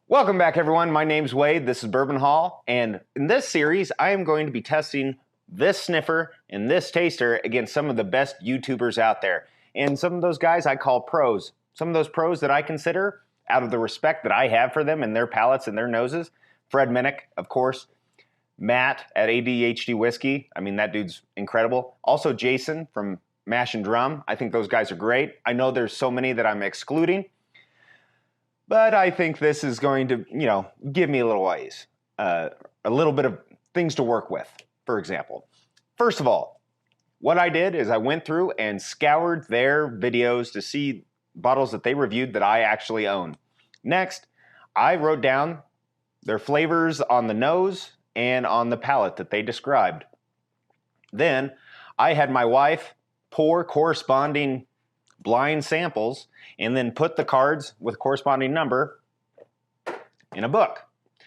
Welcome back, everyone. My name's Wade. This is Bourbon Hall, and in this series, I am going to be testing this sniffer and this taster against some of the best YouTubers out there. And some of those guys I call pros. Some of those pros that I consider, out of the respect that I have for them and their palates and their noses. Fred Minnick, of course. Matt at ADHD Whiskey. I mean, that dude's incredible. Also, Jason from Mash and Drum. I think those guys are great. I know there's so many that I'm excluding. But I think this is going to, give me a little ways, a little bit of things to work with, for example. First of all, what I did is I went through and scoured their videos to see bottles that they reviewed that I actually own. Next, I wrote down their flavors on the nose and on the palate that they described. Then, I had my wife pour corresponding blind samples and then put the cards with corresponding number in a book.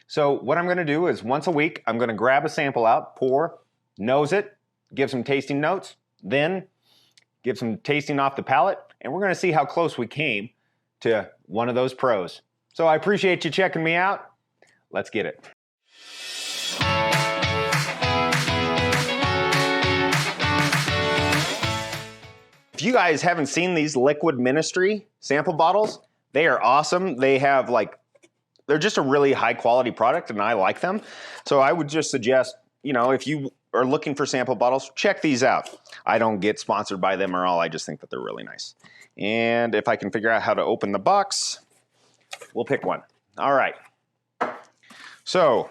So what I'm going to do is once a week, I'm going to grab a sample out, pour, nose it, give some tasting notes, then give some tasting off the palate, and we're going to see how close we came to one of those pros. So I appreciate you checking me out. Let's get it. If you guys haven't seen these Liquid Ministry sample bottles, they are awesome. They have they're just a really high quality product and I like them. So I would just suggest, if you are looking for sample bottles, check these out. I don't get sponsored by them or all. I just think that they're really nice. And if I can figure out how to open the box, we'll pick one. All right. So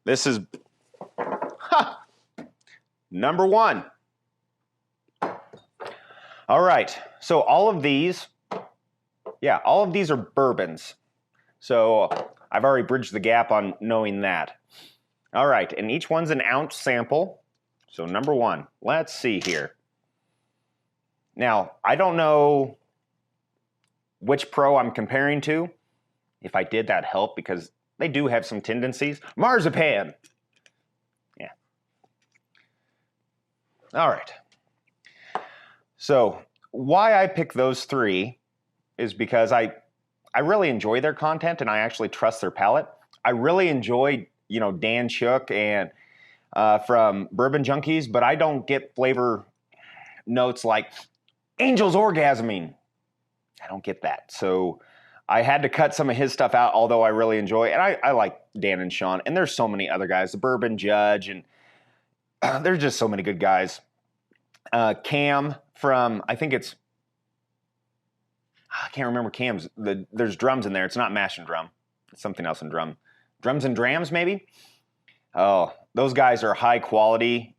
this is number one. All right, so all of these are bourbons. So I've already bridged the gap on knowing that. All right, and each one's an ounce sample. So number one, let's see here. Now, I don't know which pro I'm comparing to. If I did, that'd help because they do have some tendencies. Marzipan. Yeah. All right. So why I pick those three is because I really enjoy their content and I actually trust their palate. I really enjoy, Dan Shook and from Bourbon Junkies, but I don't get flavor notes like Angel's Orgasming. I don't get that. So I had to cut some of his stuff out, although I really enjoy, and I like Dan and Sean, and there's so many other guys, the Bourbon Judge, and there's just so many good guys. Cam from, I think I can't remember Cam's. There's drums in there. It's not Mash and Drum. It's something else in drum. Drums and Drams, maybe? Oh, those guys are high quality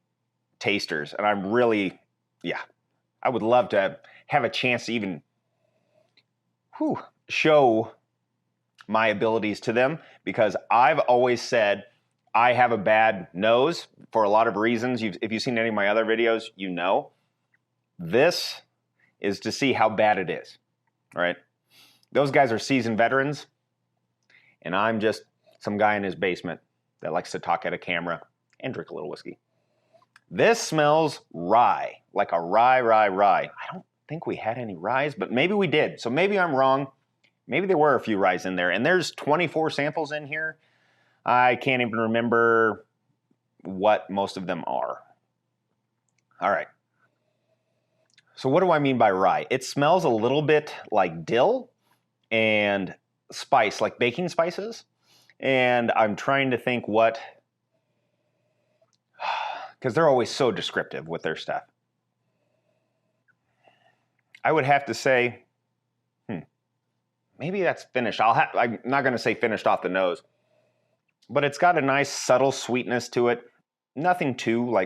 tasters. And I'm really, I would love to have a chance to even show my abilities to them because I've always said I have a bad nose for a lot of reasons. If you've seen any of my other videos, you know. This is to see how bad it is, right? Those guys are seasoned veterans, and I'm just some guy in his basement that likes to talk at a camera and drink a little whiskey. This smells rye, like a rye. I don't think we had any ryes, but maybe we did. So maybe I'm wrong. Maybe there were a few ryes in there, and there's 24 samples in here. I can't even remember what most of them are. All right. So what do I mean by rye? It smells a little bit like dill and spice, like baking spices. And I'm trying to think what, because they're always so descriptive with their stuff. I would have to say, maybe that's finished. I'm not going to say finished off the nose. But it's got a nice subtle sweetness to it. Nothing too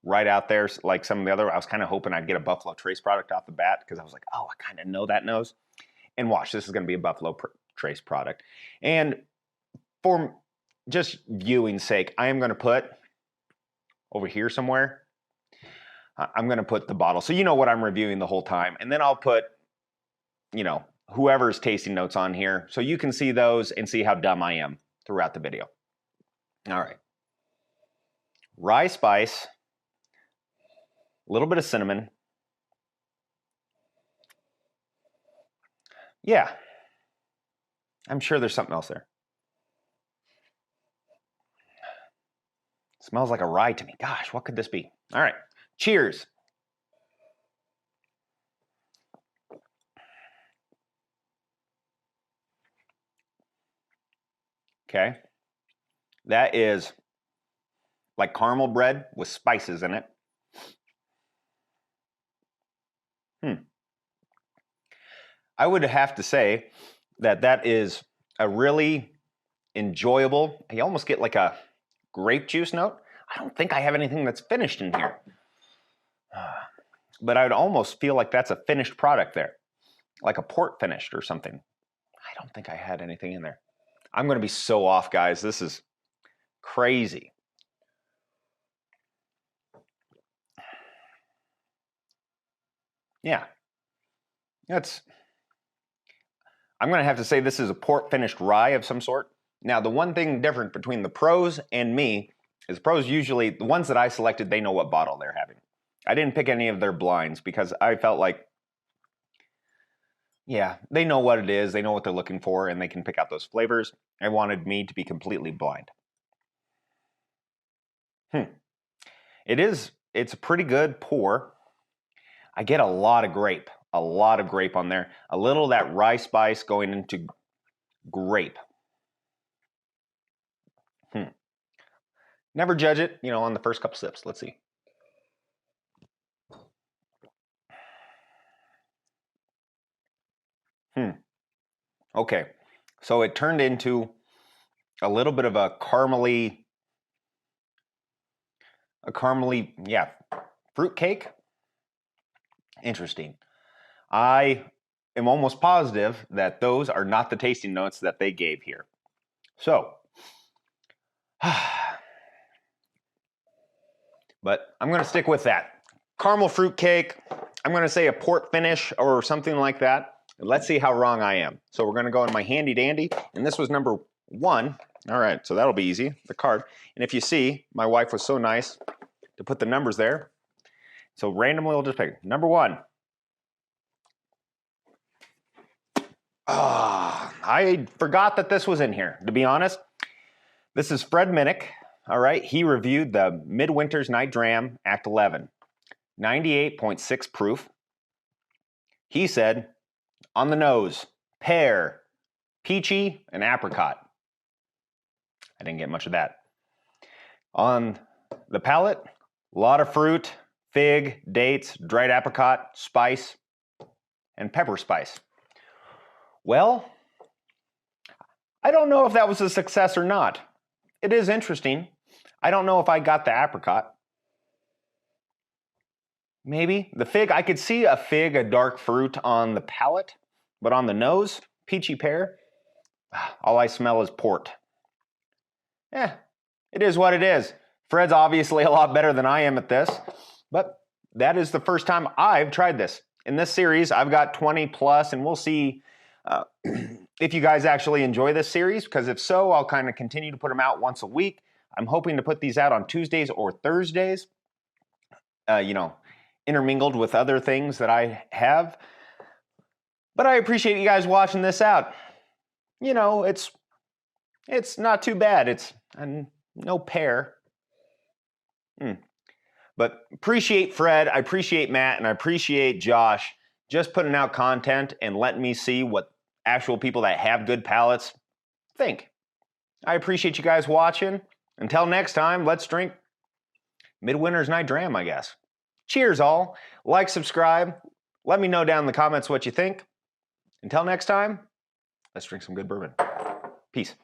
right out there like some of the other. I was kind of hoping I'd get a Buffalo Trace product off the bat because I was like, oh, I kind of know that nose. And watch, this is going to be a Buffalo Trace product. And for just viewing sake, I am going to put over here somewhere, I'm going to put the bottle. So you know what I'm reviewing the whole time. And then I'll put, whoever's tasting notes on here. So you can see those and see how dumb I am throughout the video. All right. Rye spice, a little bit of cinnamon. Yeah. I'm sure there's something else there. Smells like a rye to me. Gosh, what could this be? All right, cheers. Okay. That is like caramel bread with spices in it. I would have to say that that is a really enjoyable, you almost get like a grape juice note. I don't think I have anything that's finished in here. But I would almost feel like that's a finished product there, like a port finished or something. I don't think I had anything in there. I'm going to be so off, guys. This is crazy. Yeah. I'm going to have to say this is a port finished rye of some sort. Now, the one thing different between the pros and me is pros usually, the ones that I selected, they know what bottle they're having. I didn't pick any of their blinds because I felt like, yeah, they know what it is, they know what they're looking for, and they can pick out those flavors. I wanted me to be completely blind. It's a pretty good pour. I get a lot of grape on there. A little of that rye spice going into grape. Never judge it, on the first couple sips. Let's see. Okay, so it turned into a little bit of a caramely, yeah, fruit cake. Interesting. I am almost positive that those are not the tasting notes that they gave here. So, but I'm going to stick with that. Caramel fruit cake. I'm going to say a port finish or something like that. And let's see how wrong I am. So we're going to go in my handy dandy. And this was number 1. All right, so that'll be easy, the card. And if you see, my wife was so nice to put the numbers there. So randomly we'll just pick. Number 1. I forgot that this was in here, to be honest. This is Fred Minnick. All right, he reviewed the MidWinter's Night Dram, Act 11. 98.6 proof. He said, on the nose, pear, peachy, and apricot. I didn't get much of that. On the palate, a lot of fruit, fig, dates, dried apricot, spice, and pepper spice. Well, I don't know if that was a success or not. It is interesting. I don't know if I got the apricot. Maybe. The fig, I could see a fig, a dark fruit on the palate, but on the nose, peachy pear, all I smell is port. It is what it is. Fred's obviously a lot better than I am at this, but that is the first time I've tried this. In this series, I've got 20 plus, and we'll see if you guys actually enjoy this series, because if so, I'll kind of continue to put them out once a week. I'm hoping to put these out on Tuesdays or Thursdays, intermingled with other things that I have. But I appreciate you guys watching this out. It's not too bad. It's no pear. But appreciate Fred, I appreciate Matt, and I appreciate Josh just putting out content and letting me see what actual people that have good palates think. I appreciate you guys watching. Until next time, let's drink MidWinter's Night Dram, I guess. Cheers, all. Like, subscribe. Let me know down in the comments what you think. Until next time, let's drink some good bourbon. Peace.